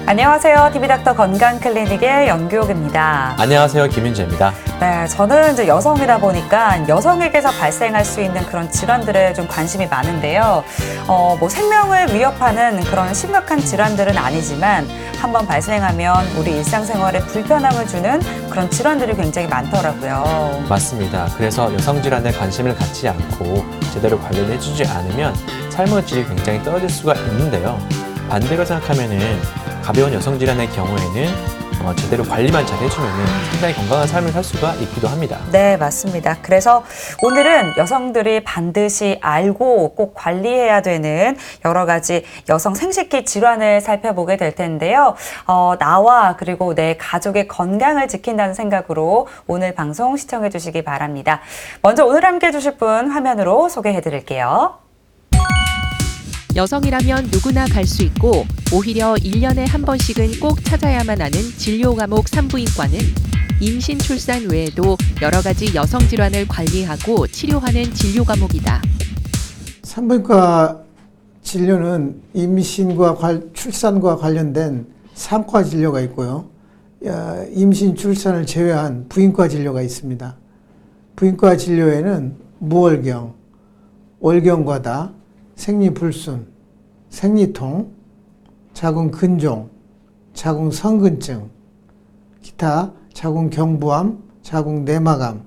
안녕하세요. TV닥터 건강클리닉의 연규옥입니다. 안녕하세요. 김윤재입니다. 네, 저는 이제 여성이다 보니까 여성에게서 발생할 수 있는 그런 질환들에 좀 관심이 많은데요. 뭐 생명을 위협하는 그런 심각한 질환들은 아니지만 한번 발생하면 우리 일상생활에 불편함을 주는 그런 질환들이 굉장히 많더라고요. 맞습니다. 그래서 여성 질환에 관심을 갖지 않고 제대로 관리를 해주지 않으면 삶의 질이 굉장히 떨어질 수가 있는데요. 반대로 생각하면은 가벼운 여성 질환의 경우에는 제대로 관리만 잘 해주면 상당히 건강한 삶을 살 수가 있기도 합니다. 네, 맞습니다. 그래서 오늘은 여성들이 반드시 알고 꼭 관리해야 되는 여러 가지 여성 생식기 질환을 살펴보게 될 텐데요. 나와 그리고 내 가족의 건강을 지킨다는 생각으로 오늘 방송 시청해 주시기 바랍니다. 먼저 오늘 함께 해주실 분 화면으로 소개해 드릴게요. 여성이라면 누구나 갈 수 있고 오히려 1년에 한 번씩은 꼭 찾아야만 하는 진료 과목 산부인과는 임신, 출산 외에도 여러 가지 여성 질환을 관리하고 치료하는 진료 과목이다. 산부인과 진료는 임신과 출산과 관련된 산과 진료가 있고요. 임신, 출산을 제외한 부인과 진료가 있습니다. 부인과 진료에는 무월경, 월경과다, 생리불순, 생리통, 자궁근종, 자궁성근증, 기타 자궁경부암, 자궁내막암,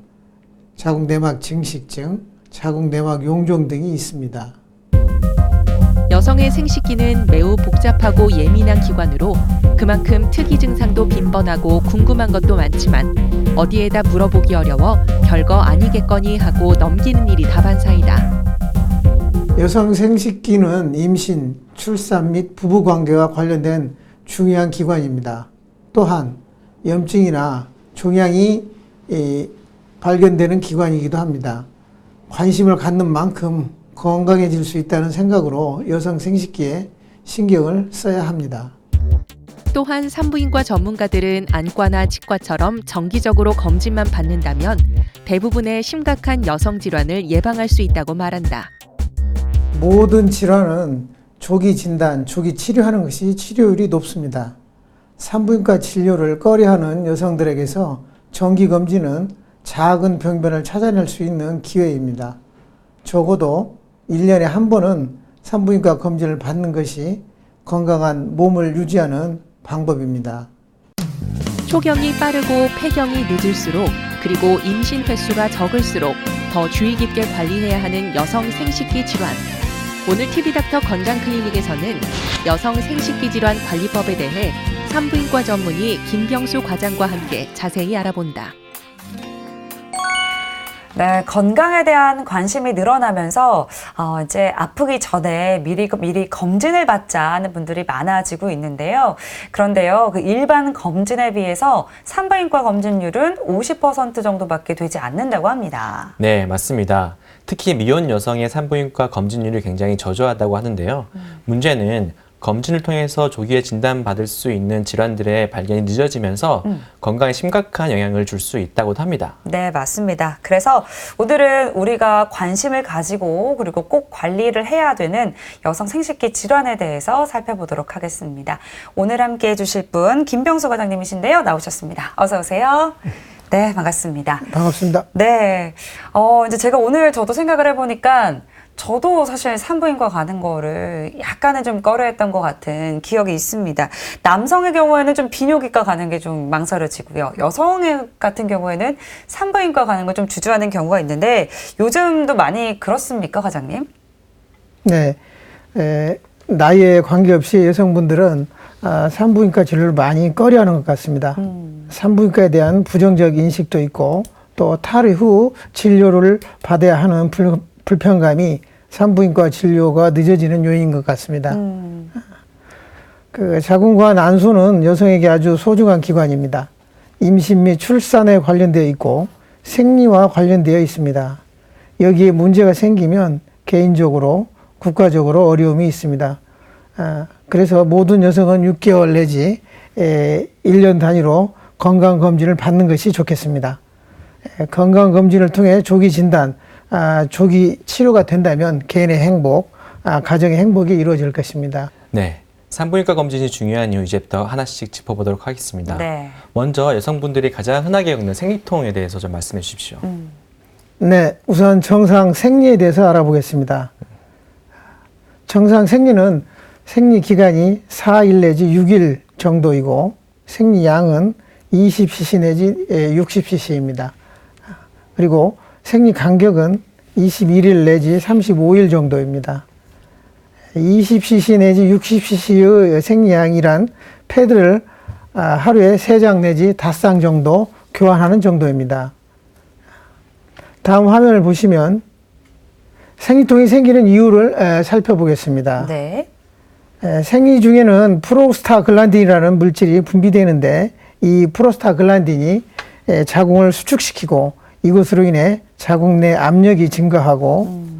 자궁내막증식증, 자궁내막용종 등이 있습니다. 여성의 생식기는 매우 복잡하고 예민한 기관으로 그만큼 특이 증상도 빈번하고 궁금한 것도 많지만 어디에다 물어보기 어려워 별거 아니겠거니 하고 넘기는 일이 다반사이다. 여성 생식기는 임신, 출산 및 부부관계와 관련된 중요한 기관입니다. 또한 염증이나 종양이 발견되는 기관이기도 합니다. 관심을 갖는 만큼 건강해질 수 있다는 생각으로 여성 생식기에 신경을 써야 합니다. 또한 산부인과 전문가들은 안과나 치과처럼 정기적으로 검진만 받는다면 대부분의 심각한 여성 질환을 예방할 수 있다고 말한다. 모든 질환은 조기 진단, 조기 치료하는 것이 치료율이 높습니다. 산부인과 진료를 꺼려하는 여성들에게서 정기검진은 작은 병변을 찾아낼 수 있는 기회입니다. 적어도 1년에 한 번은 산부인과 검진을 받는 것이 건강한 몸을 유지하는 방법입니다. 초경이 빠르고 폐경이 늦을수록 그리고 임신 횟수가 적을수록 더 주의 깊게 관리해야 하는 여성 생식기 질환. 오늘 TV닥터 건강클리닉에서는 여성 생식기 질환 관리법에 대해 산부인과 전문의 김병수 과장과 함께 자세히 알아본다. 네, 건강에 대한 관심이 늘어나면서 이제 아프기 전에 미리 검진을 받자 하는 분들이 많아지고 있는데요. 그런데요, 그 일반 검진에 비해서 산부인과 검진율은 50% 정도밖에 되지 않는다고 합니다. 네, 맞습니다. 특히 미혼 여성의 산부인과 검진율이 굉장히 저조하다고 하는데요. 문제는 검진을 통해서 조기에 진단받을 수 있는 질환들의 발견이 늦어지면서 건강에 심각한 영향을 줄 수 있다고 합니다. 네, 맞습니다. 그래서 오늘은 우리가 관심을 가지고 그리고 꼭 관리를 해야 되는 여성 생식기 질환에 대해서 살펴보도록 하겠습니다. 오늘 함께 해주실 분 김병수 과장님이신데요. 나오셨습니다. 어서 오세요. 네, 반갑습니다. 반갑습니다. 네, 이제 제가 오늘 저도 생각을 해보니까 저도 사실 산부인과 가는 거를 약간은 좀 꺼려했던 것 같은 기억이 있습니다. 남성의 경우에는 좀 비뇨기과 가는 게 좀 망설여지고요. 여성 같은 경우에는 산부인과 가는 걸 좀 주저하는 경우가 있는데 요즘도 많이 그렇습니까, 과장님? 네, 나이에 관계없이 여성분들은 산부인과 진료를 많이 꺼려하는 것 같습니다. 산부인과에 대한 부정적 인식도 있고 또 탈의 후 진료를 받아야 하는 불편감이 산부인과 진료가 늦어지는 요인인 것 같습니다. 자궁과 난소는 여성에게 아주 소중한 기관입니다. 임신 및 출산에 관련되어 있고 생리와 관련되어 있습니다. 여기에 문제가 생기면 개인적으로, 국가적으로 어려움이 있습니다. 그래서 모든 여성은 6개월 내지 1년 단위로 건강검진을 받는 것이 좋겠습니다. 건강검진을 통해 조기 진단, 조기 치료가 된다면 개인의 행복, 가정의 행복이 이루어질 것입니다. 네, 산부인과 검진이 중요한 이유 이제부터 하나씩 짚어보도록 하겠습니다. 네. 먼저 여성분들이 가장 흔하게 겪는 생리통에 대해서 좀 말씀해 주십시오. 네, 우선 정상 생리에 대해서 알아보겠습니다. 정상 생리는 생리 기간이 4일 내지 6일 정도이고 생리 양은 20cc 내지 60cc입니다. 그리고 생리 간격은 21일 내지 35일 정도입니다. 20cc 내지 60cc의 생리양이란 패드를 하루에 3장 내지 5장 정도 교환하는 정도입니다. 다음 화면을 보시면 생리통이 생기는 이유를 살펴보겠습니다. 네. 생리 중에는 프로스타글란딘이라는 물질이 분비되는데 이 프로스타글란딘이 자궁을 수축시키고 이것으로 인해 자궁 내 압력이 증가하고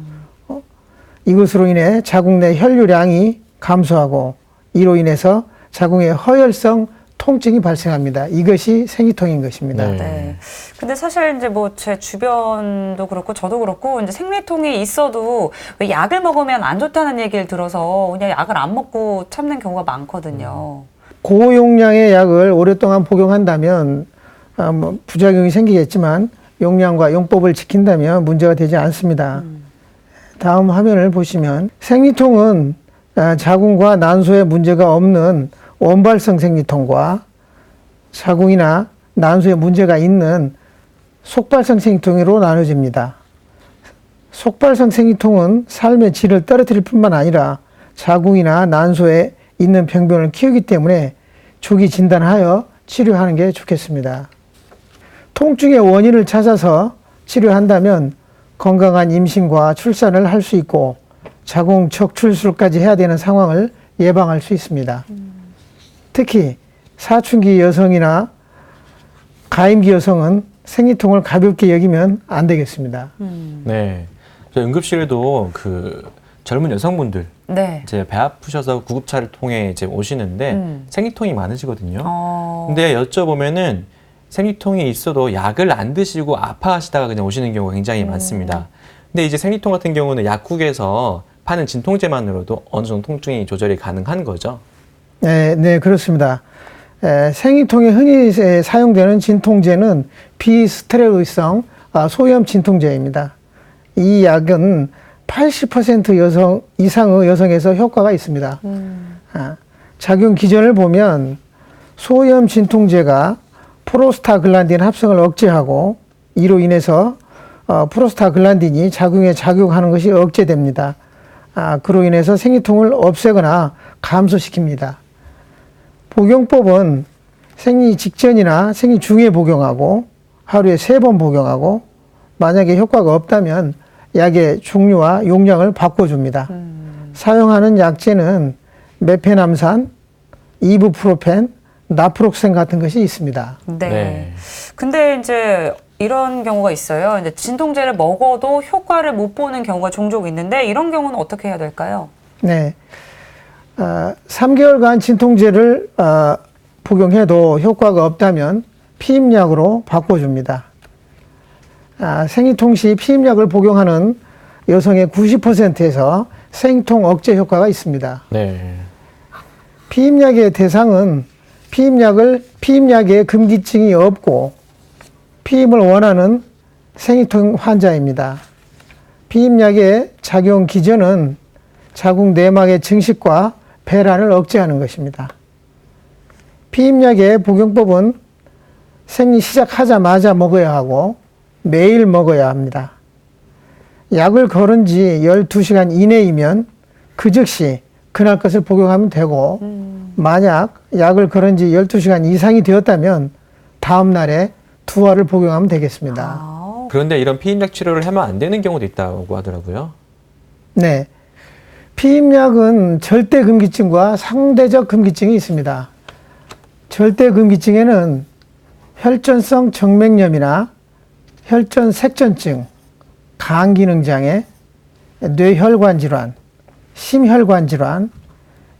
이것으로 인해 자궁 내 혈류량이 감소하고 이로 인해서 자궁의 허혈성 통증이 발생합니다. 이것이 생리통인 것입니다. 네. 네. 근데 사실 이제 뭐 제 주변도 그렇고 저도 그렇고 이제 생리통이 있어도 왜 약을 먹으면 안 좋다는 얘기를 들어서 그냥 약을 안 먹고 참는 경우가 많거든요. 고용량의 약을 오랫동안 복용한다면 뭐 부작용이 생기겠지만 용량과 용법을 지킨다면 문제가 되지 않습니다. 다음 화면을 보시면 생리통은 자궁과 난소에 문제가 없는 원발성 생리통과 자궁이나 난소에 문제가 있는 속발성 생리통으로 나눠집니다. 속발성 생리통은 삶의 질을 떨어뜨릴 뿐만 아니라 자궁이나 난소에 있는 병변을 키우기 때문에 조기 진단하여 치료하는 게 좋겠습니다. 통증의 원인을 찾아서 치료한다면 건강한 임신과 출산을 할 수 있고 자궁 적출술까지 해야 되는 상황을 예방할 수 있습니다. 특히 사춘기 여성이나 가임기 여성은 생리통을 가볍게 여기면 안 되겠습니다. 네. 저 응급실에도 그 젊은 여성분들 네. 이제 배 아프셔서 구급차를 통해 이제 오시는데 생리통이 많으시거든요. 근데 여쭤보면은 생리통이 있어도 약을 안 드시고 아파하시다가 그냥 오시는 경우가 굉장히 많습니다. 근데 이제 생리통 같은 경우는 약국에서 파는 진통제만으로도 어느 정도 통증이 조절이 가능한 거죠. 네, 그렇습니다. 생리통에 흔히 사용되는 진통제는 비스테로이드성 소염 진통제입니다. 이 약은 80% 여성 이상의 여성에서 효과가 있습니다. 작용 기전을 보면 소염 진통제가 프로스타글란딘 합성을 억제하고 이로 인해서 프로스타글란딘이 자궁에 작용하는 것이 억제됩니다. 그로 인해서 생리통을 없애거나 감소시킵니다. 복용법은 생리 직전이나 생리 중에 복용하고 하루에 3번 복용하고 만약에 효과가 없다면 약의 종류와 용량을 바꿔줍니다. 사용하는 약제는 메페남산, 이부프로펜, 나프록센 같은 것이 있습니다. 네. 네. 근데 이제 이런 경우가 있어요. 이제 진통제를 먹어도 효과를 못 보는 경우가 종종 있는데 이런 경우는 어떻게 해야 될까요? 네. 3개월간 진통제를 복용해도 효과가 없다면 피임약으로 바꿔줍니다. 생리통 시 피임약을 복용하는 여성의 90%에서 생리통 억제 효과가 있습니다. 네. 피임약의 대상은 피임약에 금기증이 없고 피임을 원하는 생리통 환자입니다. 피임약의 작용 기전은 자궁 내막의 증식과 배란을 억제하는 것입니다. 피임약의 복용법은 생리 시작하자마자 먹어야 하고 매일 먹어야 합니다. 약을 걸은 지 12시간 이내이면 그 즉시 그날 것을 복용하면 되고 만약 약을 걸은 지 12시간 이상이 되었다면 다음 날에 2알을 복용하면 되겠습니다. 그런데 이런 피임약 치료를 하면 안 되는 경우도 있다고 하더라고요. 네. 피임약은 절대 금기증과 상대적 금기증이 있습니다. 절대 금기증에는 혈전성 정맥염이나 혈전색전증, 간기능장애, 뇌혈관 질환, 심혈관 질환,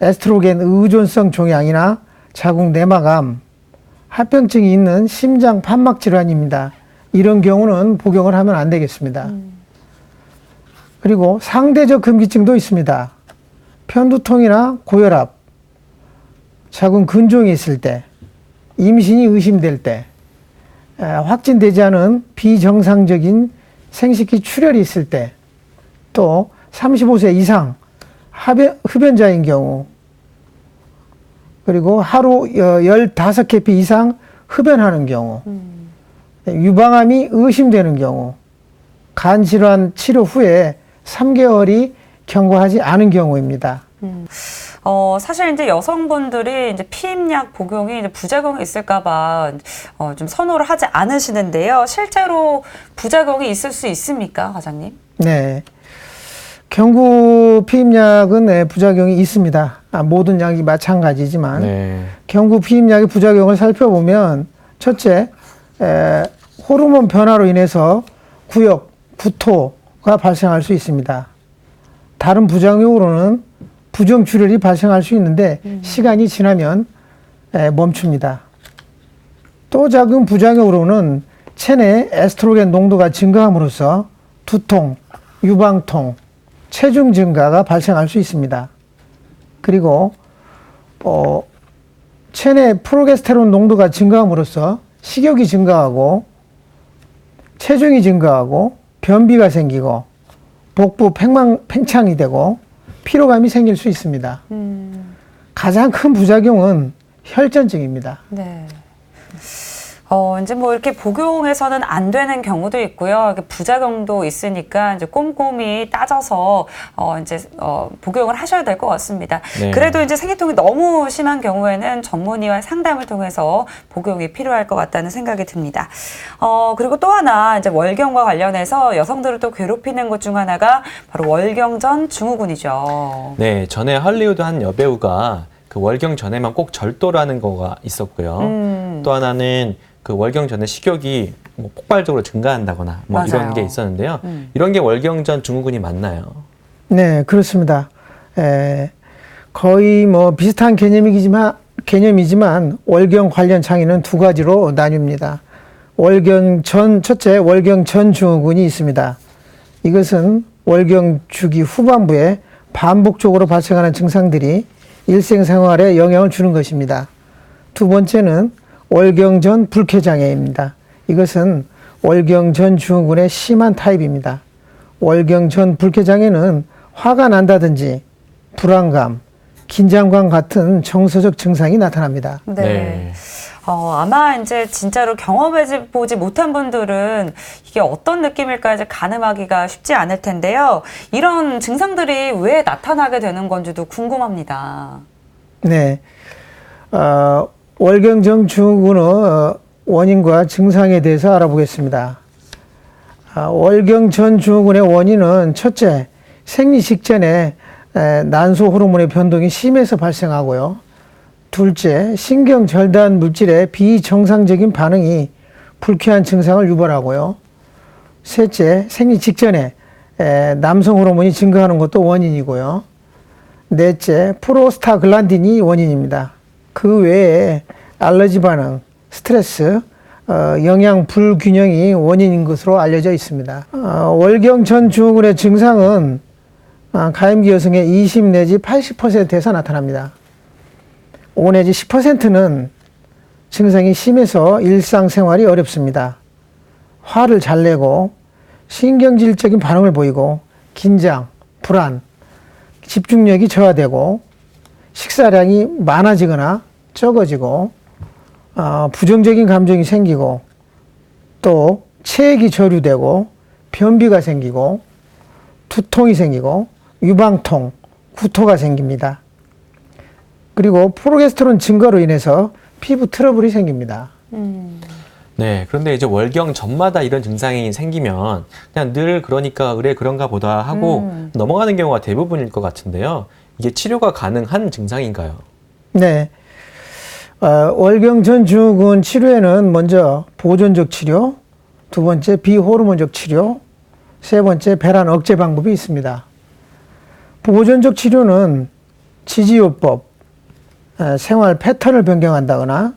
에스트로겐 의존성 종양이나 자궁 내막암, 합병증이 있는 심장 판막 질환입니다. 이런 경우는 복용을 하면 안 되겠습니다. 그리고 상대적 금기증도 있습니다. 편두통이나 고혈압, 자궁 근종이 있을 때, 임신이 의심될 때, 확진되지 않은 비정상적인 생식기 출혈이 있을 때, 또 35세 이상 흡연자인 경우, 그리고 하루 15개피 이상 흡연하는 경우, 유방암이 의심되는 경우, 간질환 치료 후에 3개월이 경과하지 않은 경우입니다. 사실 이제 여성분들이 이제 피임약 복용이 이제 부작용이 있을까봐 좀 선호를 하지 않으시는데요. 실제로 부작용이 있을 수 있습니까, 과장님? 네. 경구 피임약은 부작용이 있습니다. 모든 약이 마찬가지지만, 네. 경구 피임약의 부작용을 살펴보면, 첫째, 호르몬 변화로 인해서 구역, 구토가 발생할 수 있습니다. 다른 부작용으로는 부정출혈이 발생할 수 있는데 시간이 지나면 멈춥니다. 또 작은 부작용으로는 체내 에스트로겐 농도가 증가함으로써 두통, 유방통, 체중 증가가 발생할 수 있습니다. 그리고 체내 프로게스테론 농도가 증가함으로써 식욕이 증가하고 체중이 증가하고 변비가 생기고 복부 팽창이 되고 피로감이 생길 수 있습니다. 가장 큰 부작용은 혈전증입니다. 네. 이제 뭐 이렇게 복용해서는 안 되는 경우도 있고요. 부작용도 있으니까 이제 꼼꼼히 따져서 이제 복용을 하셔야 될 것 같습니다. 네. 그래도 이제 생리통이 너무 심한 경우에는 전문의와 상담을 통해서 복용이 필요할 것 같다는 생각이 듭니다. 그리고 또 하나 이제 월경과 관련해서 여성들을 또 괴롭히는 것 중 하나가 바로 월경 전 증후군이죠. 네, 전에 할리우드 한 여배우가 그 월경 전에만 꼭 절도라는 거가 있었고요. 또 하나는 그 월경 전에 식욕이 뭐 폭발적으로 증가한다거나 뭐 맞아요. 이런 게 있었는데요. 이런 게 월경 전 증후군이 맞나요? 네, 그렇습니다. 거의 뭐 비슷한 개념이지만 월경 관련 장애는 두 가지로 나뉩니다. 첫째, 월경 전 증후군이 있습니다. 이것은 월경 주기 후반부에 반복적으로 발생하는 증상들이 일생생활에 영향을 주는 것입니다. 두 번째는 월경 전 불쾌장애입니다. 이것은 월경 전 증후군의 심한 타입입니다. 월경 전 불쾌장애는 화가 난다든지 불안감, 긴장감 같은 정서적 증상이 나타납니다. 네. 네. 아마 이제 진짜로 경험해보지 못한 분들은 이게 어떤 느낌일까 이제 가늠하기가 쉽지 않을 텐데요. 이런 증상들이 왜 나타나게 되는 건지도 궁금합니다. 네. 월경 전 증후군의 원인과 증상에 대해서 알아보겠습니다. 월경 전 증후군의 원인은 첫째, 생리 직전에 난소 호르몬의 변동이 심해서 발생하고요. 둘째, 신경 절단 물질의 비정상적인 반응이 불쾌한 증상을 유발하고요. 셋째, 생리 직전에 남성 호르몬이 증가하는 것도 원인이고요. 넷째, 프로스타글란딘이 원인입니다. 그 외에 알러지 반응, 스트레스, 영양 불균형이 원인인 것으로 알려져 있습니다. 월경 전 증후군의 증상은 가임기 여성의 20 내지 80%에서 나타납니다. 5 내지 10%는 증상이 심해서 일상생활이 어렵습니다. 화를 잘 내고 신경질적인 반응을 보이고 긴장, 불안, 집중력이 저하되고 식사량이 많아지거나 적어지고 부정적인 감정이 생기고 또 체액이 저류되고 변비가 생기고 두통이 생기고 유방통, 구토가 생깁니다. 그리고 프로게스테론 증가로 인해서 피부 트러블이 생깁니다. 네, 그런데 이제 월경 전마다 이런 증상이 생기면 그냥 늘 그러니까 그래 그런가 보다 하고 넘어가는 경우가 대부분일 것 같은데요. 이게 치료가 가능한 증상인가요? 네. 월경 전 증후군 치료에는 먼저 보존적 치료, 두 번째 비호르몬적 치료, 세 번째 배란 억제 방법이 있습니다. 보존적 치료는 지지요법, 생활 패턴을 변경한다거나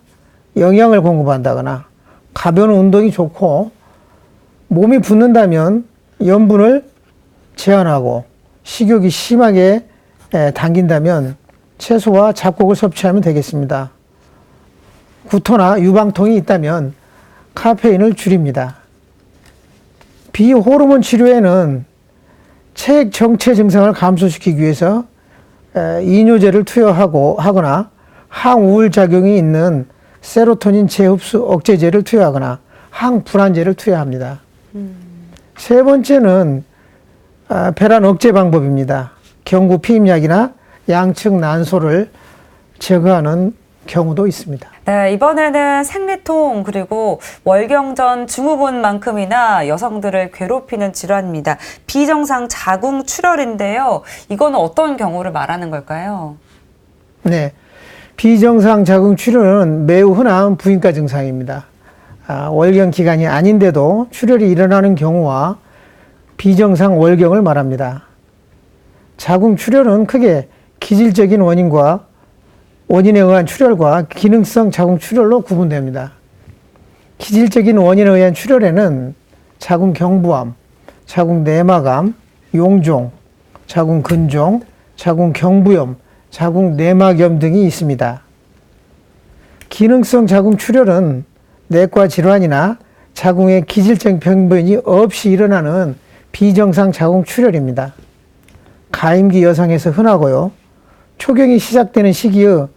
영양을 공급한다거나 가벼운 운동이 좋고 몸이 붓는다면 염분을 제한하고 식욕이 심하게 당긴다면 채소와 잡곡을 섭취하면 되겠습니다. 구토나 유방통이 있다면 카페인을 줄입니다. 비호르몬 치료에는 체액 정체 증상을 감소시키기 위해서 이뇨제를 투여하거나 항우울 작용이 있는 세로토닌 재흡수 억제제를 투여하거나 항불안제를 투여합니다. 세 번째는 폐란 억제 방법입니다. 경구 피임약이나 양측 난소를 제거하는 경우도 있습니다. 네, 이번에는 생리통 그리고 월경전 증후군만큼이나 여성들을 괴롭히는 질환입니다. 비정상 자궁출혈인데요. 이거는 어떤 경우를 말하는 걸까요? 네, 비정상 자궁출혈은 매우 흔한 부인과 증상입니다. 월경 기간이 아닌데도 출혈이 일어나는 경우와 비정상 월경을 말합니다. 자궁출혈은 크게 기질적인 원인에 의한 출혈과 기능성 자궁출혈로 구분됩니다. 기질적인 원인에 의한 출혈에는 자궁경부암, 자궁내막암, 용종, 자궁근종, 자궁경부염, 자궁내막염 등이 있습니다. 기능성 자궁출혈은 내과 질환이나 자궁의 기질적 병변이 없이 일어나는 비정상 자궁출혈입니다. 가임기 여성에서 흔하고요. 초경이 시작되는 시기의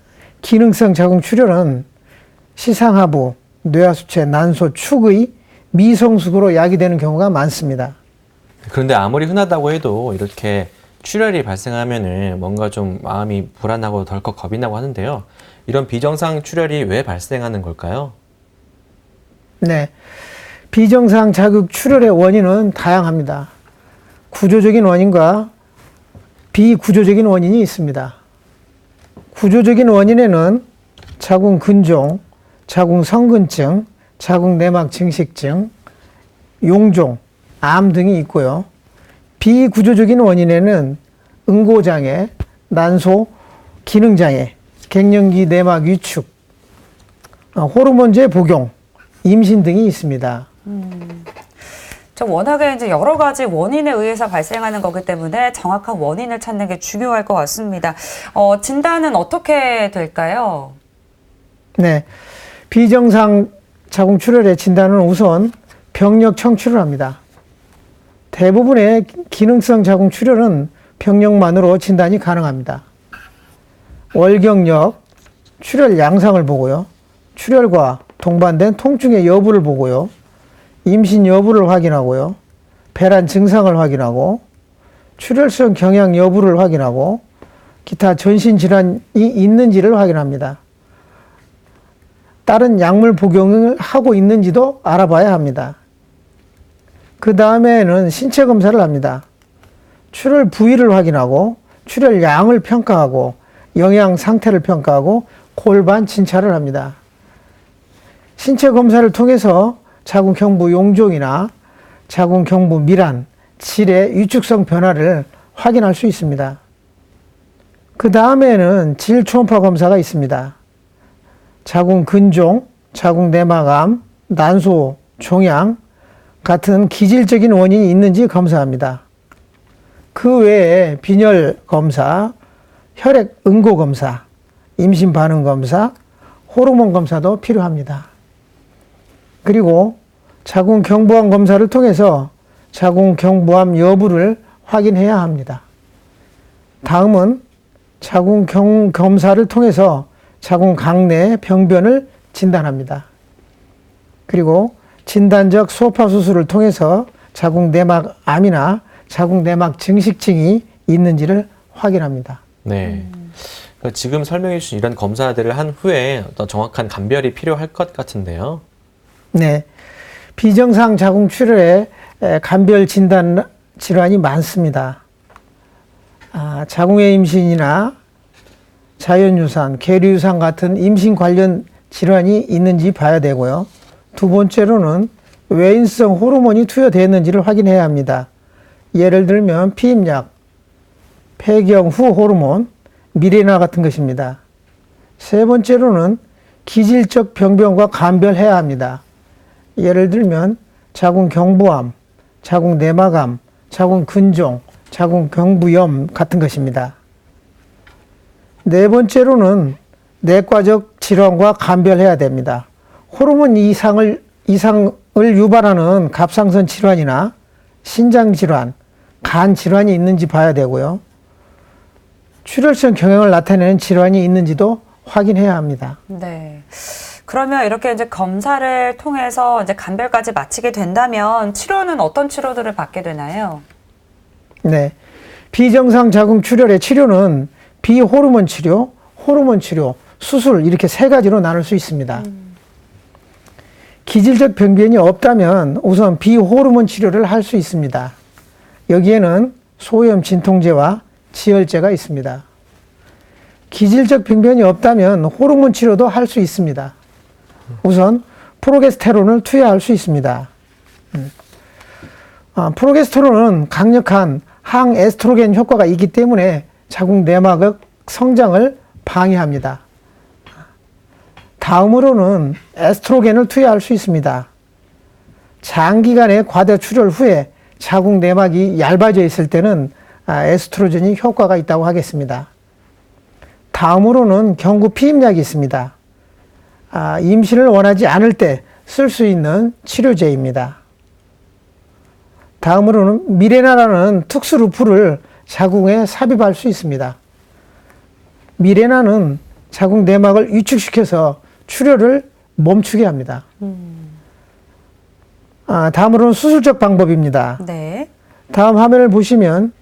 기능성 자궁출혈은 시상하부, 뇌하수체, 난소, 축의 미성숙으로 야기되는 경우가 많습니다. 그런데 아무리 흔하다고 해도 이렇게 출혈이 발생하면은 뭔가 좀 마음이 불안하고 덜컥 겁이 나고 하는데요. 이런 비정상 출혈이 왜 발생하는 걸까요? 네. 비정상 자궁출혈의 원인은 다양합니다. 구조적인 원인과 비구조적인 원인이 있습니다. 구조적인 원인에는 자궁근종, 자궁성근증, 자궁내막 증식증, 용종, 암 등이 있고요. 비구조적인 원인에는 응고장애, 난소, 기능장애, 갱년기 내막 위축, 호르몬제 복용, 임신 등이 있습니다. 워낙에 이제 여러 가지 원인에 의해서 발생하는 거기 때문에 정확한 원인을 찾는 게 중요할 것 같습니다. 진단은 어떻게 될까요? 네. 비정상 자궁출혈의 진단은 우선 병력 청취를 합니다. 대부분의 기능성 자궁출혈은 병력만으로 진단이 가능합니다. 월경력, 출혈 양상을 보고요. 출혈과 동반된 통증의 여부를 보고요. 임신 여부를 확인하고요. 폐란 증상을 확인하고 출혈성 경향 여부를 확인하고 기타 전신 질환이 있는지를 확인합니다. 다른 약물 복용을 하고 있는지도 알아봐야 합니다. 그 다음에는 신체 검사를 합니다. 출혈 부위를 확인하고 출혈 양을 평가하고 영양 상태를 평가하고 골반 진찰을 합니다. 신체 검사를 통해서 자궁경부 용종이나 자궁경부 밀환, 질의 위축성 변화를 확인할 수 있습니다. 그 다음에는 질 초음파 검사가 있습니다. 자궁근종, 자궁내막암, 난소, 종양 같은 기질적인 원인이 있는지 검사합니다. 그 외에 빈혈 검사, 혈액 응고 검사, 임신 반응 검사, 호르몬 검사도 필요합니다. 그리고 자궁경부암 검사를 통해서 자궁경부암 여부를 확인해야 합니다. 다음은 자궁경검사를 통해서 자궁강내 병변을 진단합니다. 그리고 진단적 소파 수술을 통해서 자궁내막암이나 자궁내막 증식증이 있는지를 확인합니다. 네. 지금 설명해 주신 이런 검사들을 한 후에 어떤 정확한 감별이 필요할 것 같은데요. 네. 비정상 자궁출혈의 감별 진단 질환이 많습니다. 자궁의 임신이나 자연유산, 계류유산 같은 임신 관련 질환이 있는지 봐야 되고요. 두 번째로는 외인성 호르몬이 투여되었는지를 확인해야 합니다. 예를 들면 피임약, 폐경 후 호르몬, 미레나 같은 것입니다. 세 번째로는 기질적 병변과 감별해야 합니다. 예를 들면 자궁경부암, 자궁내막암, 자궁근종, 자궁경부염 같은 것입니다. 네 번째로는 내과적 질환과 감별해야 됩니다. 호르몬 이상을 유발하는 갑상선 질환이나 신장 질환, 간 질환이 있는지 봐야 되고요. 출혈성 경향을 나타내는 질환이 있는지도 확인해야 합니다. 네. 그러면 이렇게 이제 검사를 통해서 이제 감별까지 마치게 된다면 치료는 어떤 치료들을 받게 되나요? 네. 비정상 자궁 출혈의 치료는 비호르몬 치료, 호르몬 치료, 수술 이렇게 세 가지로 나눌 수 있습니다. 기질적 병변이 없다면 우선 비호르몬 치료를 할 수 있습니다. 여기에는 소염 진통제와 지혈제가 있습니다. 기질적 병변이 없다면 호르몬 치료도 할 수 있습니다. 우선 프로게스테론을 투여할 수 있습니다. 프로게스테론은 강력한 항에스트로겐 효과가 있기 때문에 자궁 내막의 성장을 방해합니다. 다음으로는 에스트로겐을 투여할 수 있습니다. 장기간의 과대 출혈 후에 자궁 내막이 얇아져 있을 때는 에스트로겐이 효과가 있다고 하겠습니다. 다음으로는 경구 피임약이 있습니다. 임신을 원하지 않을 때 쓸 수 있는 치료제입니다. 다음으로는 미레나라는 특수 루프를 자궁에 삽입할 수 있습니다. 미레나는 자궁 내막을 위축시켜서 출혈을 멈추게 합니다. 다음으로는 수술적 방법입니다. 네. 다음 화면을 보시면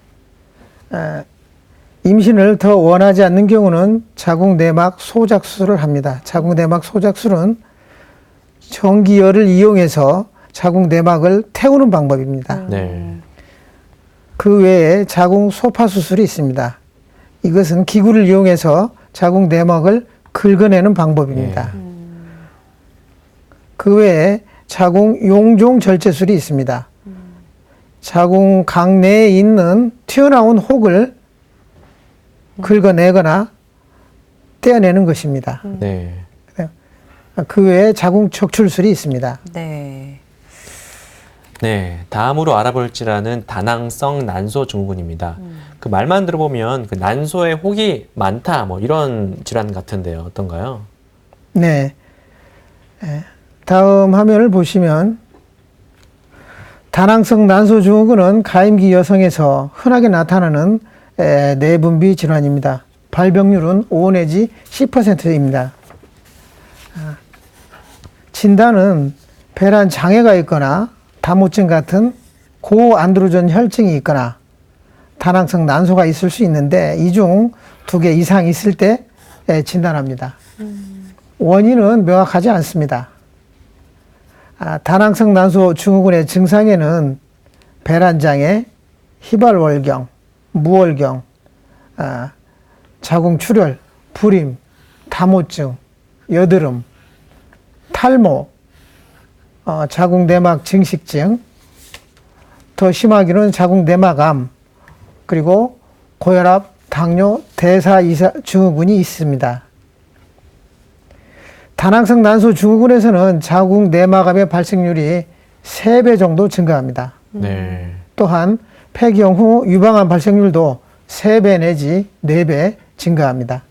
임신을 더 원하지 않는 경우는 자궁 내막 소작 수술을 합니다. 자궁 내막 소작 수술은 전기열을 이용해서 자궁 내막을 태우는 방법입니다. 네. 그 외에 자궁 소파 수술이 있습니다. 이것은 기구를 이용해서 자궁 내막을 긁어내는 방법입니다. 그 외에 자궁 용종 절제술이 있습니다. 자궁 강 내에 있는 튀어나온 혹을 긁어내거나 떼어내는 것입니다. 네. 그 외에 자궁 척출술이 있습니다. 네. 네, 다음으로 알아볼 질환은 다낭성 난소 증후군입니다. 그 말만 들어보면 그 난소에 혹이 많다, 뭐 이런 질환 같은데요. 어떤가요? 네. 다음 화면을 보시면 다낭성 난소 증후군은 가임기 여성에서 흔하게 나타나는 내분비 질환입니다. 발병률은 5 내지 10%입니다. 진단은 배란 장애가 있거나 다모증 같은 고안드로전 혈증이 있거나 다낭성 난소가 있을 수 있는데 이 중 2개 이상 있을 때 진단합니다. 원인은 명확하지 않습니다. 다낭성 난소 증후군의 증상에는 배란장애, 희발월경, 무월경, 자궁출혈, 불임, 다모증, 여드름, 탈모, 자궁내막 증식증, 더 심하기는 자궁내막암, 그리고 고혈압, 당뇨, 대사이사 증후군이 있습니다. 다낭성 난소 증후군에서는 자궁내막암의 발생률이 3배 정도 증가합니다. 네. 또한 폐경 후 유방암 발생률도 3배 내지 4배 증가합니다.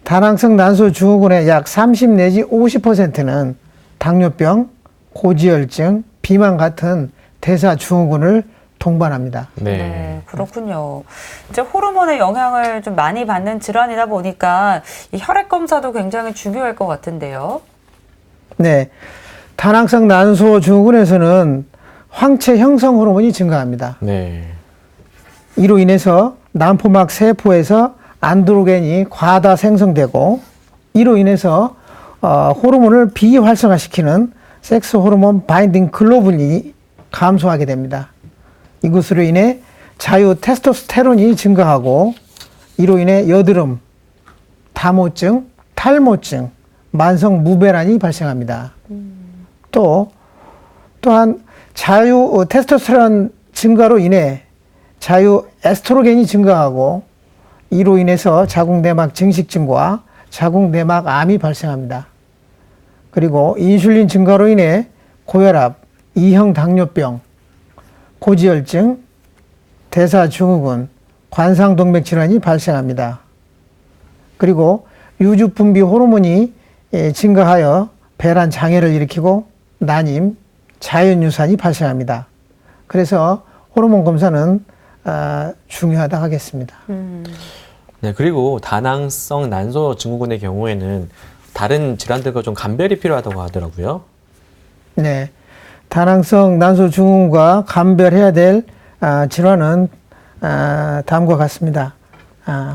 다낭성 난소 증후군의 약 30 내지 50%는 당뇨병, 고지혈증, 비만 같은 대사 증후군을 동반합니다. 네, 그렇군요. 이제 호르몬의 영향을 좀 많이 받는 질환이다 보니까 이 혈액 검사도 굉장히 중요할 것 같은데요. 네, 다낭성 난소 증후군에서는 황체 형성 호르몬이 증가합니다. 네. 이로 인해서 난포막 세포에서 안드로겐이 과다 생성되고 이로 인해서 호르몬을 비활성화시키는 섹스 호르몬 바인딩 글로불린이 감소하게 됩니다. 이것으로 인해 자유 테스토스테론이 증가하고 이로 인해 여드름, 다모증, 탈모증, 만성 무배란이 발생합니다. 또한 자유 테스토스테론 증가로 인해 자유 에스트로겐이 증가하고 이로 인해서 자궁내막 증식증과 자궁내막암이 발생합니다. 그리고 인슐린 증가로 인해 고혈압, 2형 당뇨병, 고지혈증, 대사증후군, 관상동맥 질환이 발생합니다. 그리고 유주 분비 호르몬이 증가하여 배란 장애를 일으키고 난임, 자연유산이 발생합니다. 그래서 호르몬 검사는 중요하다 하겠습니다. 네, 그리고 다낭성 난소 증후군의 경우에는 다른 질환들과 좀 감별이 필요하다고 하더라고요. 네, 다낭성 난소 증후군과 감별해야 될 질환은 다음과 같습니다.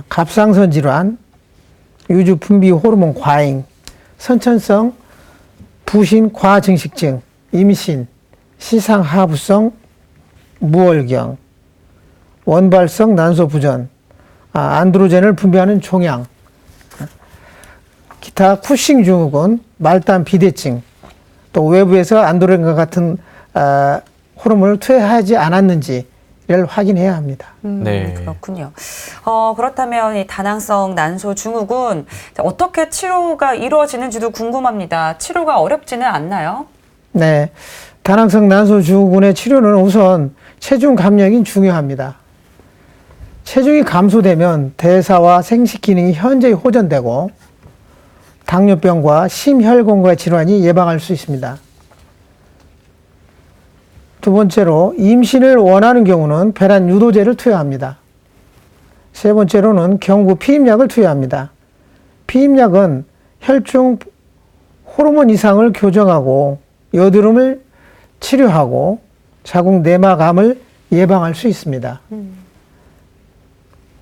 갑상선 질환, 유주 분비 호르몬 과잉, 선천성 부신 과증식증, 임신, 시상하부성 무월경, 원발성 난소 부전, 안드로젠을 분비하는 종양, 기타 쿠싱 증후군, 말단 비대증, 또 외부에서 안드로겐과 같은 호르몬을 투여하지 않았는지를 확인해야 합니다. 네. 그렇군요. 그렇다면 이 다낭성 난소 증후군 어떻게 치료가 이루어지는지도 궁금합니다. 치료가 어렵지는 않나요? 네, 다낭성 난소 증후군의 치료는 우선 체중 감량이 중요합니다. 체중이 감소되면 대사와 생식 기능이 현저히 호전되고 당뇨병과 심혈관계 질환이 예방할 수 있습니다. 두 번째로 임신을 원하는 경우는 배란 유도제를 투여합니다. 세 번째로는 경구 피임약을 투여합니다. 피임약은 혈중 호르몬 이상을 교정하고 여드름을 치료하고 자궁 내막암을 예방할 수 있습니다.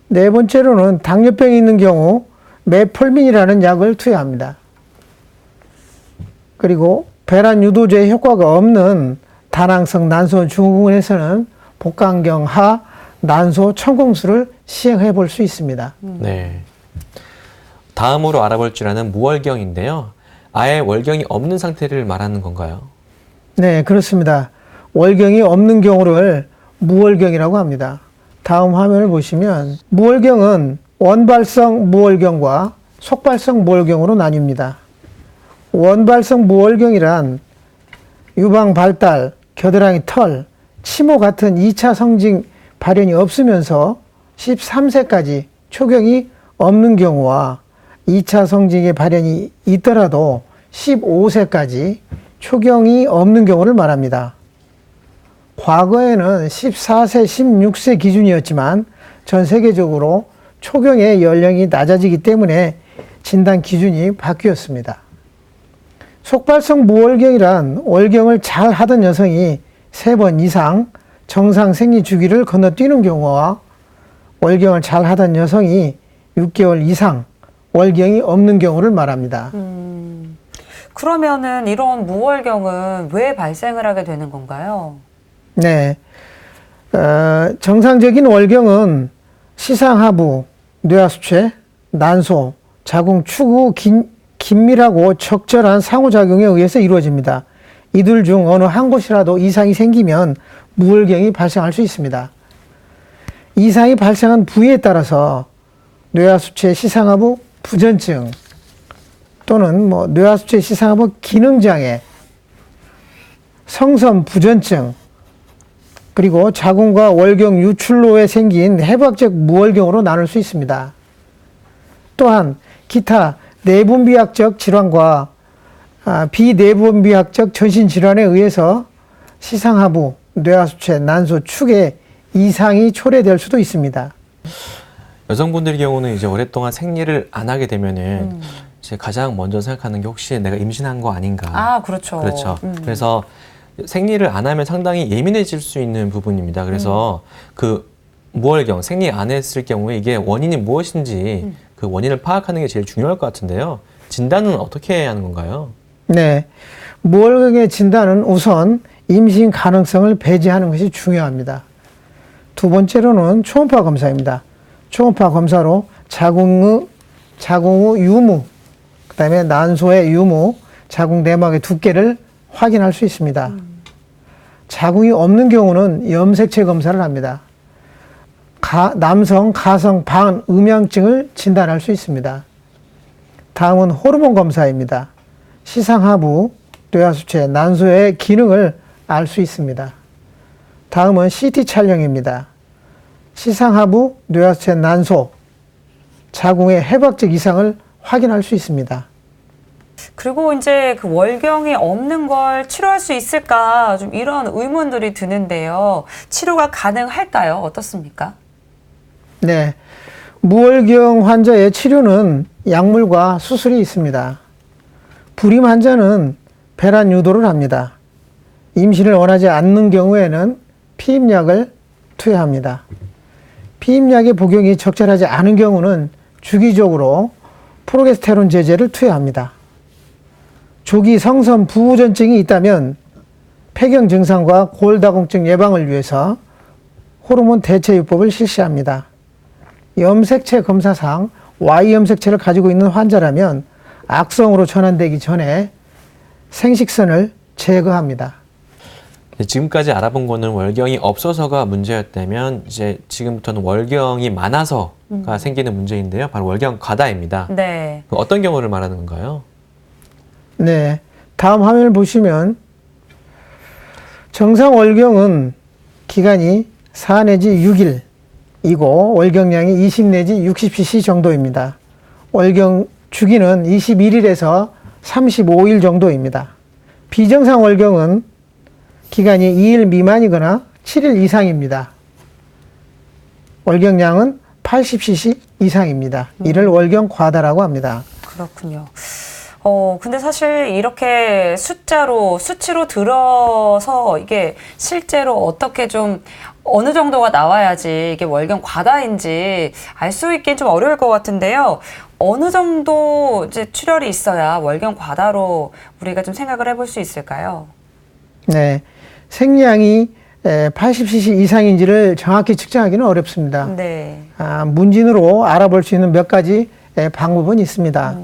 네 번째로는 당뇨병이 있는 경우 메폴민이라는 약을 투여합니다. 그리고 배란 유도제의 효과가 없는 다낭성 난소 증후군에서는 복강경하 난소 천공술을 시행해 볼 수 있습니다. 네. 다음으로 알아볼 질환은 무월경인데요. 아예 월경이 없는 상태를 말하는 건가요? 네, 그렇습니다. 월경이 없는 경우를 무월경이라고 합니다. 다음 화면을 보시면 무월경은 원발성 무월경과 속발성 무월경으로 나뉩니다. 원발성 무월경이란 유방 발달, 겨드랑이 털, 치모 같은 2차 성징 발현이 없으면서 13세까지 초경이 없는 경우와 2차 성징의 발현이 있더라도 15세까지 초경이 없는 경우를 말합니다. 과거에는 14세, 16세 기준이었지만 전 세계적으로 초경의 연령이 낮아지기 때문에 진단 기준이 바뀌었습니다. 속발성 무월경이란 월경을 잘 하던 여성이 3번 이상 정상 생리 주기를 건너뛰는 경우와 월경을 잘 하던 여성이 6개월 이상 월경이 없는 경우를 말합니다. 그러면은 이런 무월경은 왜 발생을 하게 되는 건가요? 네, 정상적인 월경은 시상하부, 뇌하수체, 난소, 자궁 추구 긴밀하고 적절한 상호작용에 의해서 이루어집니다. 이들 중 어느 한 곳이라도 이상이 생기면 무월경이 발생할 수 있습니다. 이상이 발생한 부위에 따라서 뇌하수체 시상하부 부전증 또는 뇌하수체 시상하부 기능장애, 성선 부전증, 그리고 자궁과 월경 유출로에 생긴 해부학적 무월경으로 나눌 수 있습니다. 또한 기타 내분비학적 질환과 비내분비학적 전신질환에 의해서 시상하부, 뇌하수체, 난소 축에 이상이 초래될 수도 있습니다. 여성분들의 경우는 이제 오랫동안 생리를 안 하게 되면은 이제 가장 먼저 생각하는 게 혹시 내가 임신한 거 아닌가. 아, 그렇죠. 그렇죠. 그래서 생리를 안 하면 상당히 예민해질 수 있는 부분입니다. 그래서 그 무월경, 생리 안 했을 경우에 이게 원인이 무엇인지 그 원인을 파악하는 게 제일 중요할 것 같은데요. 진단은 어떻게 해야 하는 건가요? 네, 무월경의 진단은 우선 임신 가능성을 배제하는 것이 중요합니다. 두 번째로는 초음파 검사입니다. 초음파 검사로 자궁의 유무, 그 다음에 난소의 유무, 자궁 내막의 두께를 확인할 수 있습니다. 자궁이 없는 경우는 염색체 검사를 합니다. 남성 가성 방 음양증을 진단할 수 있습니다. 다음은 호르몬 검사입니다. 시상하부, 뇌하수체, 난소의 기능을 알 수 있습니다. 다음은 CT 촬영입니다. 시상하부, 뇌하수체, 난소 자궁의 해박적 이상을 확인할 수 있습니다. 그리고 이제 그 월경이 없는 걸 치료할 수 있을까 좀 이런 의문들이 드는데요. 치료가 가능할까요? 어떻습니까? 네, 무월경 환자의 치료는 약물과 수술이 있습니다. 불임 환자는 배란 유도를 합니다. 임신을 원하지 않는 경우에는 피임약을 투여합니다. 피임약의 복용이 적절하지 않은 경우는 주기적으로 프로게스테론 제제를 투여합니다. 조기 성선 부전증이 있다면 폐경 증상과 골다공증 예방을 위해서 호르몬 대체요법을 실시합니다. 염색체 검사상 Y염색체를 가지고 있는 환자라면 악성으로 전환되기 전에 생식선을 제거합니다. 지금까지 알아본 거는 월경이 없어서가 문제였다면 이제 지금부터는 월경이 많아서가 생기는 문제인데요. 바로 월경 과다입니다. 네. 어떤 경우를 말하는 건가요? 네, 다음 화면을 보시면 정상 월경은 기간이 4 내지 6일이고 월경량이 20 내지 60cc 정도입니다. 월경 주기는 21일에서 35일 정도입니다. 비정상 월경은 기간이 2일 미만이거나 7일 이상입니다. 월경량은 80cc 이상입니다. 이를 월경 과다라고 합니다. 그렇군요. 근데 사실 이렇게 수치로 들어서 이게 실제로 어떻게 좀 어느 정도가 나와야지 이게 월경 과다인지 알 수 있긴 좀 어려울 것 같은데요. 어느 정도 이제 출혈이 있어야 월경 과다로 우리가 좀 생각을 해볼 수 있을까요? 네, 생리량이 80cc 이상인지를 정확히 측정하기는 어렵습니다. 네. 문진으로 알아볼 수 있는 몇 가지 방법은 있습니다.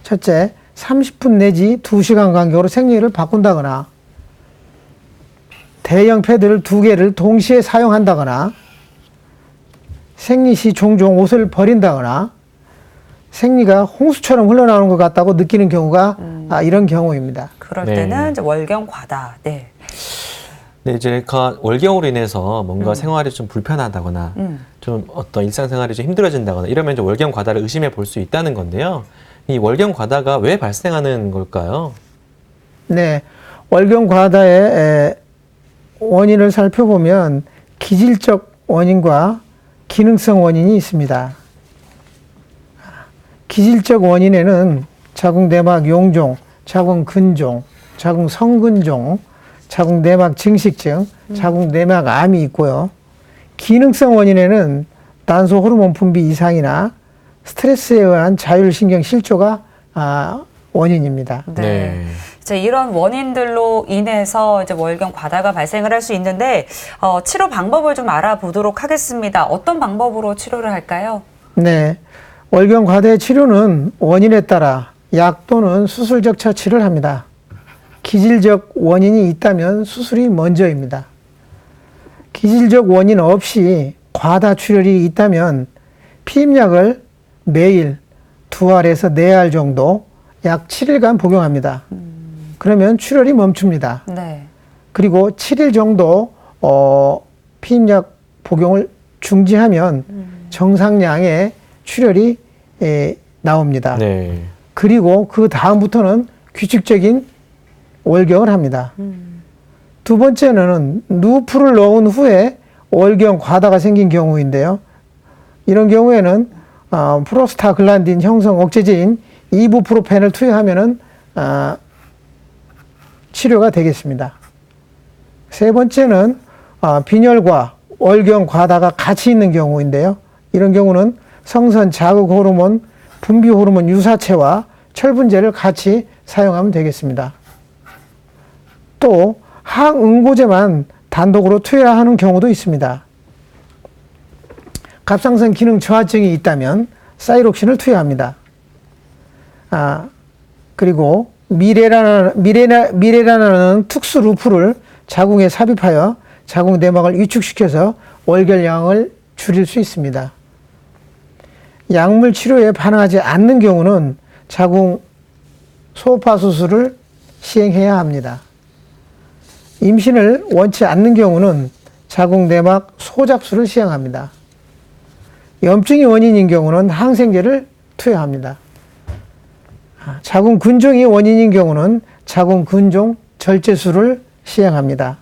첫째, 30분 내지 2시간 간격으로 생리를 바꾼다거나 대형 패드를 2개를 동시에 사용한다거나 생리 시 종종 옷을 버린다거나 생리가 홍수처럼 흘러나오는 것 같다고 느끼는 경우가 이런 경우입니다. 그럴 네. 때는 이제 월경 과다. 네. 네, 이제 월경으로 인해서 뭔가 생활이 좀 불편하다거나 좀 어떤 일상생활이 좀 힘들어진다거나 이러면 이제 월경 과다를 의심해 볼 수 있다는 건데요. 이 월경 과다가 왜 발생하는 걸까요? 네, 월경 과다의 원인을 살펴보면 기질적 원인과 기능성 원인이 있습니다. 기질적 원인에는 자궁 내막 용종, 자궁 근종, 자궁 성근종, 자궁 내막 증식증, 자궁 내막 암이 있고요. 기능성 원인에는 난소 호르몬 분비 이상이나 스트레스에 의한 자율신경 실조가 원인입니다. 네. 이제 이런 원인들로 인해서 이제 월경 과다가 발생을 할 수 있는데 치료 방법을 좀 알아보도록 하겠습니다. 어떤 방법으로 치료를 할까요? 네, 월경 과다의 치료는 원인에 따라 약 또는 수술적 처치를 합니다. 기질적 원인이 있다면 수술이 먼저입니다. 기질적 원인 없이 과다 출혈이 있다면 피임약을 매일 2알에서 4알 정도 약 7일간 복용합니다. 그러면 출혈이 멈춥니다. 네. 그리고 7일 정도 피임약 복용을 중지하면 정상량의 출혈이 나옵니다. 네. 그리고 그 다음부터는 규칙적인 월경을 합니다. 두 번째는 누프를 넣은 후에 월경 과다가 생긴 경우인데요. 이런 경우에는 프로스타글란딘 형성 억제제인 이부프로펜을 투여하면은 치료가 되겠습니다. 세 번째는 빈혈과 월경 과다가 같이 있는 경우인데요. 이런 경우는 성선 자극 호르몬, 분비 호르몬 유사체와 철분제를 같이 사용하면 되겠습니다. 또 항응고제만 단독으로 투여하는 경우도 있습니다. 갑상선 기능 저하증이 있다면 사이록신을 투여합니다. 그리고 미레라는 특수 루프를 자궁에 삽입하여 자궁 내막을 위축시켜서 월결량을 줄일 수 있습니다. 약물 치료에 반응하지 않는 경우는 자궁 소파 수술을 시행해야 합니다. 임신을 원치 않는 경우는 자궁 내막 소잡수를 시행합니다. 염증이 원인인 경우는 항생제를 투여합니다. 자궁 근종이 원인인 경우는 자궁 근종 절제술을 시행합니다.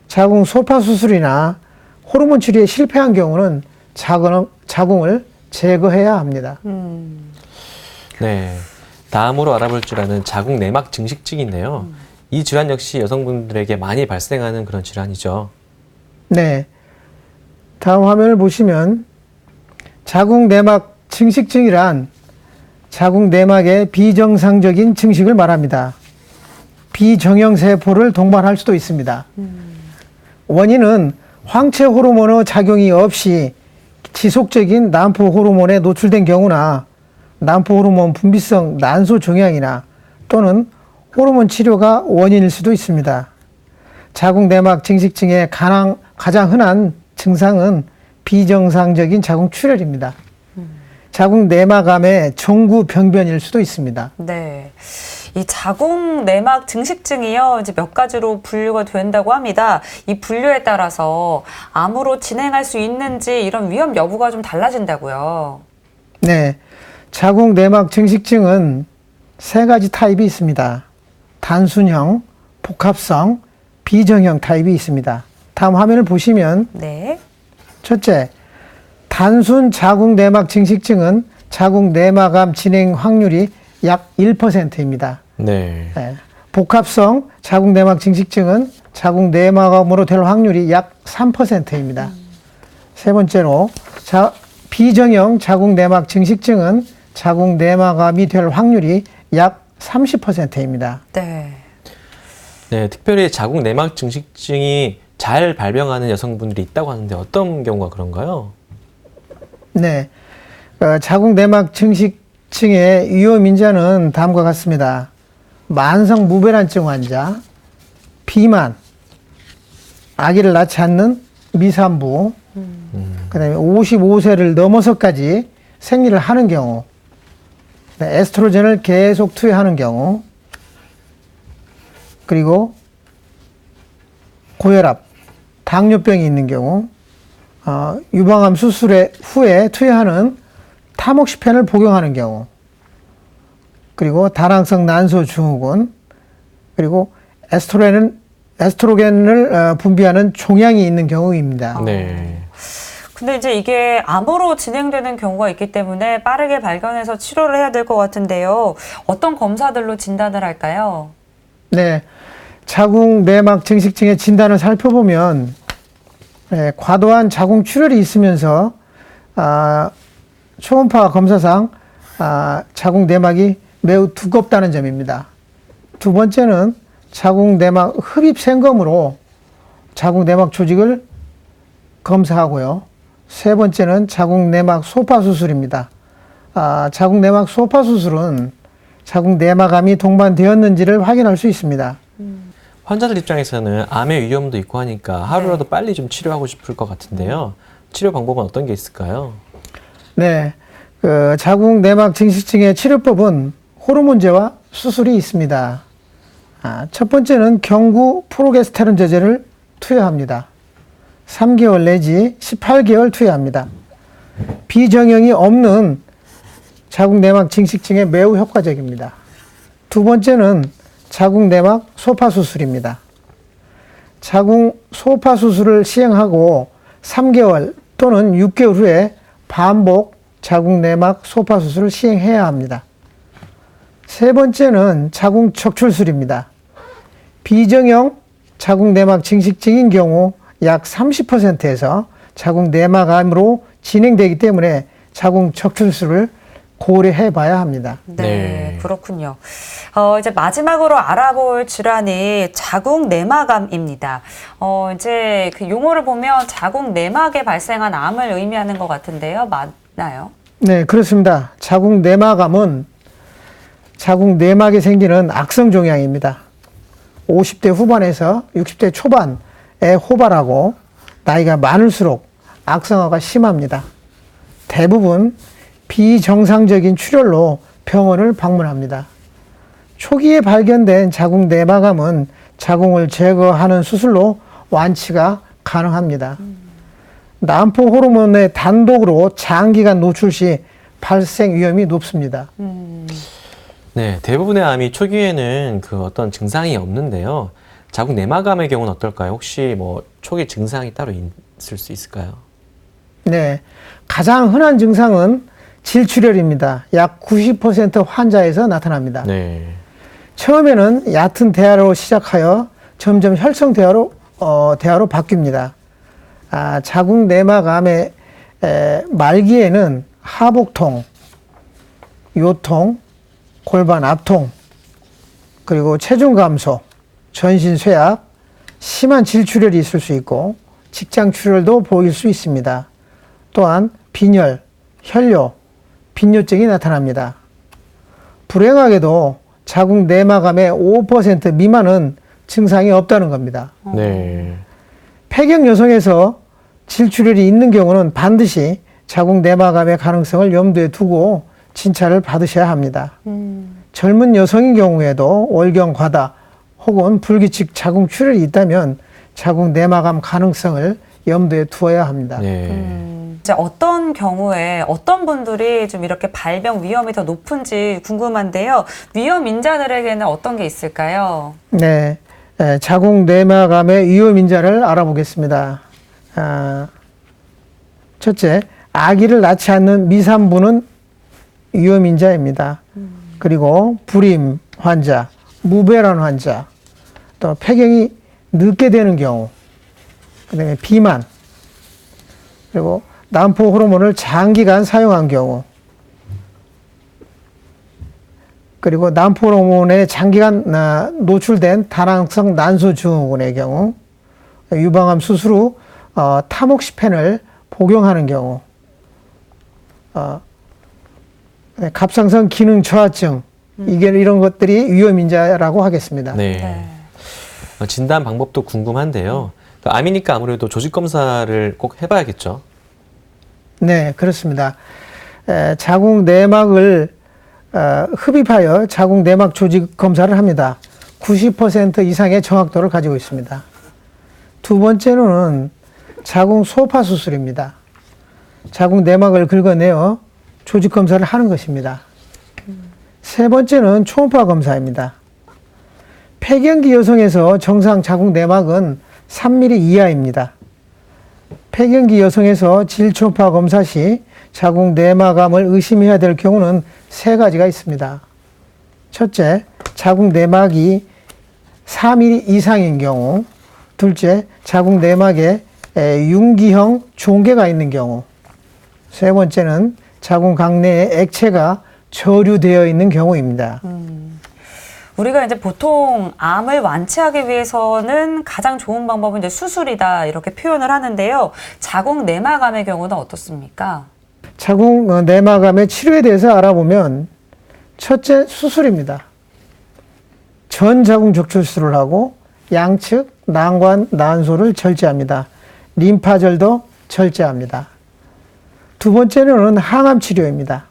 자궁 소파 수술이나 호르몬 치료에 실패한 경우는 자궁을 제거해야 합니다. 네. 다음으로 알아볼 질환은 자궁 내막 증식증인데요. 이 질환 역시 여성분들에게 많이 발생하는 그런 질환이죠. 네. 다음 화면을 보시면 자궁 내막 증식증이란 자궁 내막의 비정상적인 증식을 말합니다. 비정형 세포를 동반할 수도 있습니다. 원인은 황체 호르몬의 작용이 없이 지속적인 난포 호르몬에 노출된 경우나 난포 호르몬 분비성 난소 종양이나 또는 호르몬 치료가 원인일 수도 있습니다. 자궁 내막 증식증의 가장 흔한 증상은 비정상적인 자궁 출혈입니다. 자궁 내막암의 정구 병변일 수도 있습니다. 네. 이 자궁 내막 증식증이요, 이제 몇 가지로 분류가 된다고 합니다. 이 분류에 따라서 암으로 진행할 수 있는지 이런 위험 여부가 좀 달라진다고요. 네. 자궁 내막 증식증은 세 가지 타입이 있습니다. 단순형, 복합성, 비정형 타입이 있습니다. 다음 화면을 보시면 네. 첫째, 단순 자궁 내막 증식증은 자궁 내막암 진행 확률이 약 1%입니다. 네. 네. 복합성 자궁 내막 증식증은 자궁 내막암으로 될 확률이 약 3%입니다. 세 번째로 비정형 자궁 내막 증식증은 자궁 내막암이 될 확률이 약 30%입니다. 네. 네, 특별히 자궁 내막 증식증이 잘 발병하는 여성분들이 있다고 하는데 어떤 경우가 그런가요? 네. 자궁 내막 증식증의 위험 인자는 다음과 같습니다. 만성 무배란증 환자, 비만, 아기를 낳지 않는 미산부, 그다음에 55세를 넘어서까지 생리를 하는 경우, 에스트로겐을 계속 투여하는 경우, 그리고 고혈압, 당뇨병이 있는 경우, 유방암 수술 후에 투여하는 타목시펜을 복용하는 경우, 그리고 다낭성 난소 증후군, 그리고 에스트로겐을 분비하는 종양이 있는 경우입니다. 네. 근데 이제 이게 암으로 진행되는 경우가 있기 때문에 빠르게 발견해서 치료를 해야 될 것 같은데요. 어떤 검사들로 진단을 할까요? 네. 자궁 내막 증식증의 진단을 살펴보면 과도한 자궁 출혈이 있으면서 초음파 검사상 자궁 내막이 매우 두껍다는 점입니다. 두 번째는 자궁 내막 흡입 생검으로 자궁 내막 조직을 검사하고요. 세 번째는 자궁 내막 소파 수술입니다. 자궁 내막 소파 수술은 자궁 내막암이 동반되었는지를 확인할 수 있습니다. 환자들 입장에서는 암의 위험도 있고 하니까 하루라도 빨리 좀 치료하고 싶을 것 같은데요. 치료 방법은 어떤 게 있을까요? 네. 자궁 내막 증식증의 치료법은 호르몬제와 수술이 있습니다. 첫 번째는 경구 프로게스테론 제제를 투여합니다. 3개월 내지 18개월 투여합니다. 비정형이 없는 자궁 내막 증식증에 매우 효과적입니다. 두 번째는 자궁 내막 소파 수술입니다. 자궁 소파 수술을 시행하고 3개월 또는 6개월 후에 반복 자궁 내막 소파 수술을 시행해야 합니다. 세 번째는 자궁 척출술입니다. 비정형 자궁 내막 증식증인 경우 약 30%에서 자궁 내막암으로 진행되기 때문에 자궁 척출술을 고려해 봐야 합니다. 네, 그렇군요. 이제 마지막으로 알아볼 질환이 자궁 내막암입니다. 이제 그 용어를 보면 자궁 내막에 발생한 암을 의미하는 것 같은데요. 맞나요? 네, 그렇습니다. 자궁 내막암은 자궁 내막에 생기는 악성 종양입니다. 50대 후반에서 60대 초반에 호발하고 나이가 많을수록 악성화가 심합니다. 대부분 비정상적인 출혈로 병원을 방문합니다. 초기에 발견된 자궁 내막암은 자궁을 제거하는 수술로 완치가 가능합니다. 난포 호르몬의 단독으로 장기간 노출 시 발생 위험이 높습니다. 네, 대부분의 암이 초기에는 그 어떤 증상이 없는데요. 자궁 내막암의 경우는 어떨까요? 혹시 뭐 초기 증상이 따로 있을 수 있을까요? 네, 가장 흔한 증상은 질출혈입니다. 약 90% 환자에서 나타납니다. 네. 처음에는 얕은 대화로 시작하여 점점 혈성 대화로 바뀝니다. 자궁 내막암의 말기에는 하복통, 요통, 골반 압통, 그리고 체중 감소, 전신 쇠약, 심한 질출혈이 있을 수 있고 직장 출혈도 보일 수 있습니다. 또한 빈혈, 혈뇨, 빈뇨증이 나타납니다. 불행하게도 자궁 내막암의 5% 미만은 증상이 없다는 겁니다. 네. 폐경 여성에서 질출혈이 있는 경우는 반드시 자궁 내막암의 가능성을 염두에 두고 진찰을 받으셔야 합니다. 젊은 여성인 경우에도 월경 과다 혹은 불규칙 자궁 출혈이 있다면 자궁 내막암 가능성을 염두에 두어야 합니다. 네. 이제 어떤 경우에 어떤 분들이 좀 이렇게 발병 위험이 더 높은지 궁금한데요. 위험 인자들에게는 어떤 게 있을까요? 네, 자궁 내막암의 위험 인자를 알아보겠습니다. 첫째, 아기를 낳지 않는 미산부는 위험 인자입니다. 그리고 불임 환자, 무배란 환자, 또 폐경이 늦게 되는 경우, 그다음에 비만, 그리고 난포 호르몬을 장기간 사용한 경우, 그리고 난포 호르몬에 장기간 노출된 다낭성 난소 증후군의 경우, 유방암 수술 후 타목시펜을 복용하는 경우, 갑상선 기능 저하증, 이런 것들이 위험인자라고 하겠습니다. 네. 진단 방법도 궁금한데요. 암이니까 아무래도 조직 검사를 꼭 해봐야겠죠. 네, 그렇습니다. 자궁 내막을 흡입하여 자궁 내막 조직 검사를 합니다. 90% 이상의 정확도를 가지고 있습니다. 두 번째로는 자궁 소파 수술입니다. 자궁 내막을 긁어내어 조직 검사를 하는 것입니다. 세 번째는 초음파 검사입니다. 폐경기 여성에서 정상 자궁 내막은 3mm 이하입니다. 폐경기 여성에서 질초음파 검사 시 자궁 내막암을 의심해야 될 경우는 세 가지가 있습니다. 첫째, 자궁 내막이 4mm 이상인 경우. 둘째, 자궁 내막에 융기형 종괴가 있는 경우. 세 번째는 자궁 강내에 액체가 저류되어 있는 경우입니다. 우리가 이제 보통 암을 완치하기 위해서는 가장 좋은 방법은 이제 수술이다 이렇게 표현을 하는데요. 자궁 내막암의 경우는 어떻습니까? 자궁 내막암의 치료에 대해서 알아보면 첫째 수술입니다. 전 자궁 적출 수술을 하고 양측 난관 난소를 절제합니다. 림파절도 절제합니다. 두 번째로는 항암 치료입니다.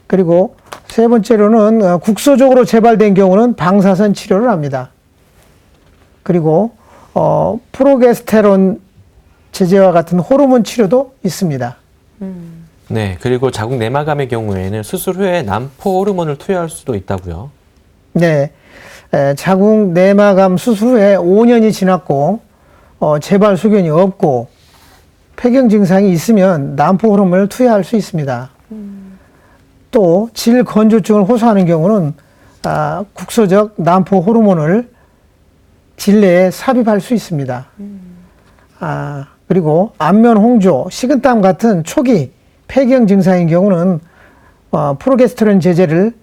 그리고 세 번째로는 국소적으로 재발된 경우는 방사선 치료를 합니다. 그리고 프로게스테론 제제와 같은 호르몬 치료도 있습니다. 네, 그리고 자궁 내막암의 경우에는 수술 후에 난포 호르몬을 투여할 수도 있다고요. 네, 자궁 내막암 수술 후에 5년이 지났고 재발 소견이 없고 폐경 증상이 있으면 난포 호르몬을 투여할 수 있습니다. 또 질건조증을 호소하는 경우는 국소적 난포 호르몬을 질내에 삽입할 수 있습니다. 그리고 안면 홍조, 식은땀 같은 초기 폐경 증상인 경우는 프로게스테론 제제를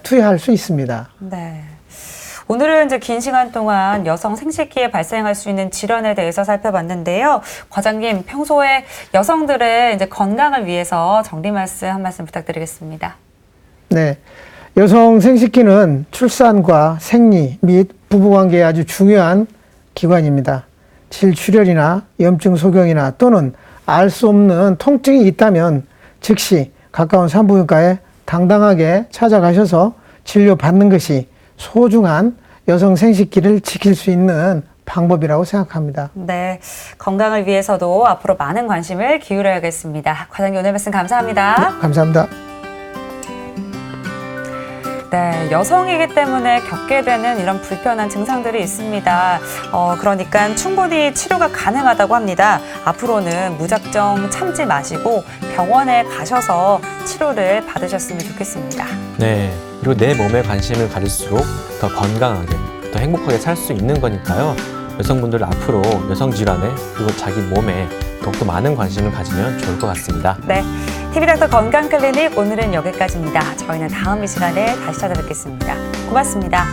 투여할 수 있습니다. 네. 오늘은 이제 긴 시간 동안 여성 생식기에 발생할 수 있는 질환에 대해서 살펴봤는데요. 과장님, 평소에 여성들의 이제 건강을 위해서 정리 말씀 한 말씀 부탁드리겠습니다. 네. 여성 생식기는 출산과 생리 및 부부관계에 아주 중요한 기관입니다. 질출혈이나 염증 소경이나 또는 알 수 없는 통증이 있다면 즉시 가까운 산부인과에 당당하게 찾아가셔서 진료받는 것이 소중한 여성 생식기를 지킬 수 있는 방법이라고 생각합니다. 네, 건강을 위해서도 앞으로 많은 관심을 기울여야겠습니다. 과장님 오늘 말씀 감사합니다. 감사합니다. 네, 여성이기 때문에 겪게 되는 이런 불편한 증상들이 있습니다. 그러니까 충분히 치료가 가능하다고 합니다. 앞으로는 무작정 참지 마시고 병원에 가셔서 치료를 받으셨으면 좋겠습니다. 네, 그리고 내 몸에 관심을 가질수록 더 건강하게, 더 행복하게 살 수 있는 거니까요. 여성분들 앞으로 여성 질환에 그리고 자기 몸에 더욱더 많은 관심을 가지면 좋을 것 같습니다. 네, TV닥터 건강클리닉 오늘은 여기까지입니다. 저희는 다음 이 시간에 다시 찾아뵙겠습니다. 고맙습니다.